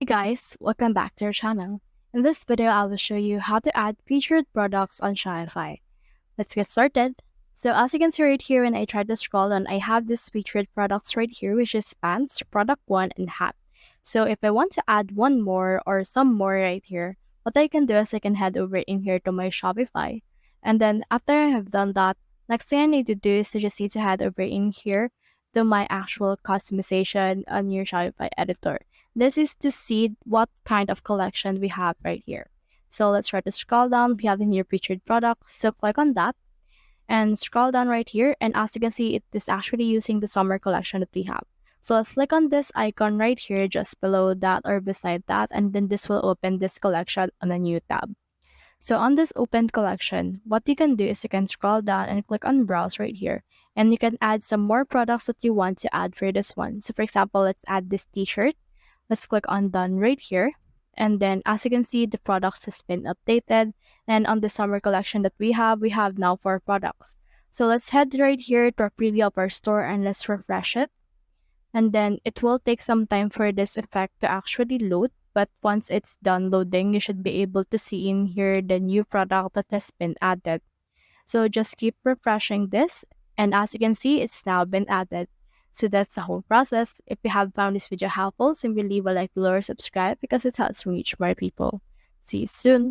Hey guys, welcome back to our channel. In this video, I will show you how to add featured products on Shopify. Let's get started. So as you can see right here, when I try to scroll on, I have this featured products right here, which is pants, product 1, and hat. So if I want to add one more or some more right here, what I can do is I can head over in here to my Shopify. And then after I have done that, next thing I need to do is to just need to head over in here to my actual customization on your Shopify editor. This is to see what kind of collection we have right here. So let's try to scroll down. We have in here featured products. So click on that and scroll down right here. And as you can see, it is actually using the summer collection that we have. So let's click on this icon right here just below that or beside that. And then this will open this collection on a new tab. So on this open collection, what you can do is you can scroll down and click on browse right here. And you can add some more products that you want to add for this one. So for example, let's add this t-shirt. Let's click on done right here. And then as you can see, the products has been updated. And on the summer collection that we have now 4 products. So let's head right here to a preview of our store and let's refresh it. And then it will take some time for this effect to actually load. But once it's done loading, you should be able to see in here the new product that has been added. So just keep refreshing this. And as you can see, it's now been added. So that's the whole process. If you have found this video helpful, simply leave a like below or subscribe because it helps reach more people. See you soon.